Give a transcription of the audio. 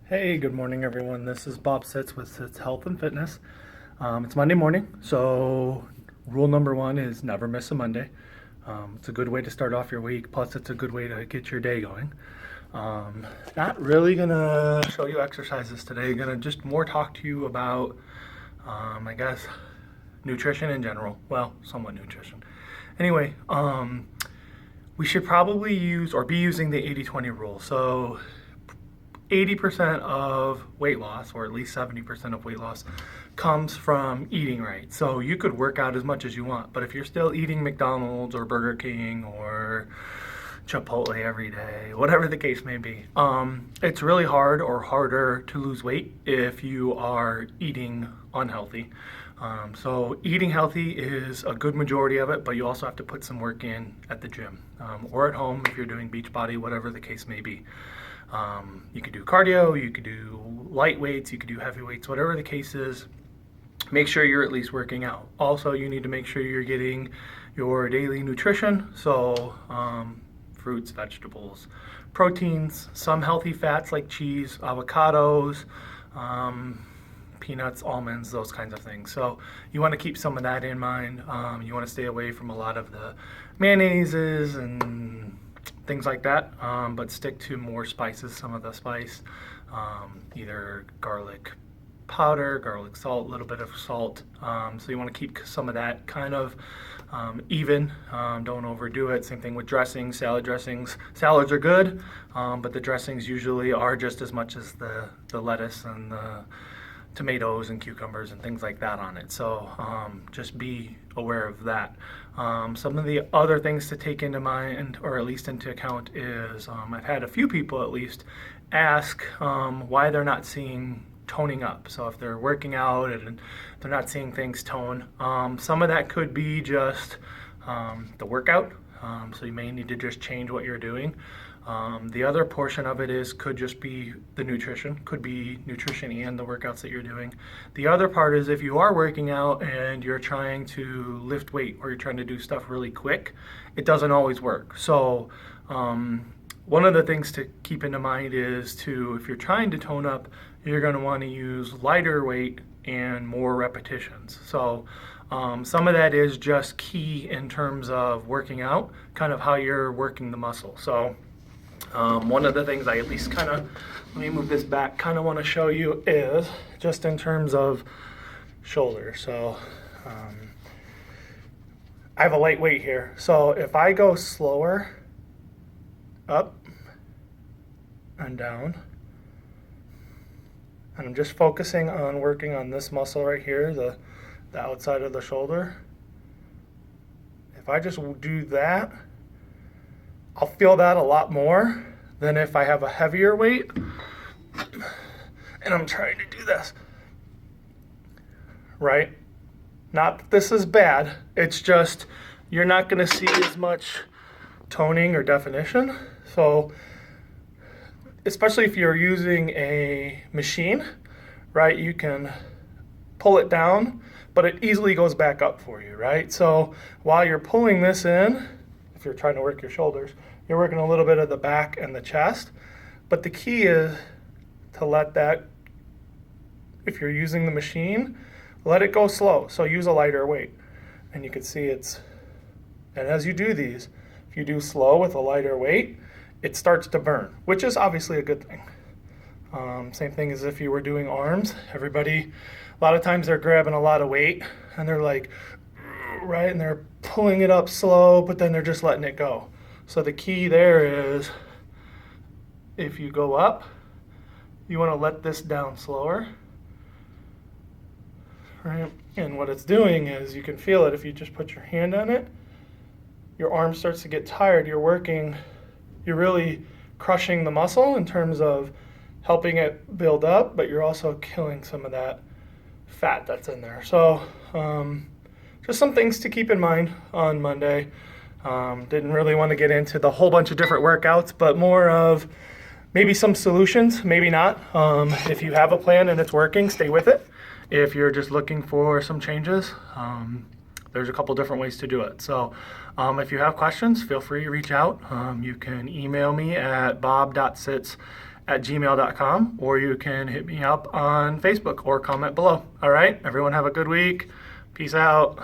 Hey, good morning, everyone. This is Bob Sitz with Sitz Health and Fitness. It's Monday morning, so rule number one is never miss a Monday. It's a good way to start off your week, plus, it's a good way to get your day going. Not really gonna show you exercises today, gonna just more talk to you about, I guess, nutrition in general. Well, somewhat nutrition. Anyway, we should probably use or be using the 80-20 rule. So 80% of weight loss, or at least 70% of weight loss, comes from eating right. So you could work out as much as you want, but if you're still eating McDonald's or Burger King or Chipotle every day, whatever the case may be, it's really hard or harder to lose weight if you are eating unhealthy. So eating healthy is a good majority of it, but you also have to put some work in at the gym or at home if you're doing Beachbody, whatever the case may be. You could do cardio, you could do light weights, you could do heavy weights, whatever the case is. Make sure you're at least working out. Also, you need to make sure you're getting your daily nutrition. So, fruits, vegetables, proteins, some healthy fats like cheese, avocados, peanuts, almonds, those kinds of things. So you want to keep some of that in mind. You want to stay away from a lot of the mayonnaises and things like that, but stick to more spices, some of the spice, either garlic powder, garlic salt, a little bit of salt. So you want to keep some of that kind of even. Don't overdo it. Same thing with dressings, salad dressings. Salads are good, but the dressings usually are just as much as the lettuce and the tomatoes and cucumbers and things like that on it. So just be aware of that. Some of the other things to take into mind, or at least into account, is I've had a few people at least ask why they're not seeing toning up. So if they're working out and they're not seeing things tone, some of that could be just the workout. So you may need to just change what you're doing. The other portion of it could just be the nutrition, could be nutrition and the workouts that you're doing. The other part is if you are working out and you're trying to lift weight or you're trying to do stuff really quick, it doesn't always work. So one of the things to keep in mind is if you're trying to tone up, you're going to want to use lighter weight and more repetitions. So some of that is just key in terms of working out, kind of how you're working the muscle. So one of the things I at least let me move this back, kind of want to show you is just in terms of shoulder. So I have a light weight here. So if I go slower, up and down, and I'm just focusing on working on this muscle right here, the outside of the shoulder. If I just do that, I'll feel that a lot more than if I have a heavier weight and I'm trying to do this, right? Not that this is bad, it's just you're not going to see as much toning or definition. So especially if you're using a machine, right, you can pull it down, but it easily goes back up for you, right? So while you're pulling this in, if you're trying to work your shoulders, you're working a little bit of the back and the chest. But the key is to let that, if you're using the machine, let it go slow. So use a lighter weight. And you can see and as you do these, if you do slow with a lighter weight, it starts to burn, which is obviously a good thing. Same thing as if you were doing arms. Everybody, a lot of times they're grabbing a lot of weight and they're like, right, and they're pulling it up slow, but then they're just letting it go. So the key there is if you go up, you want to let this down slower, right? And what it's doing is you can feel it if you just put your hand on it. Your arm starts to get tired. You're really crushing the muscle in terms of helping it build up, but you're also killing some of that fat that's in there. So just some things to keep in mind on Monday. Didn't really want to get into the whole bunch of different workouts, but more of maybe some solutions, maybe not. If you have a plan and it's working, stay with it. If you're just looking for some changes, there's a couple different ways to do it. So if you have questions, feel free to reach out. You can email me at bob.sitz at gmail.com, or you can hit me up on Facebook or comment below. All right, everyone have a good week. Peace out.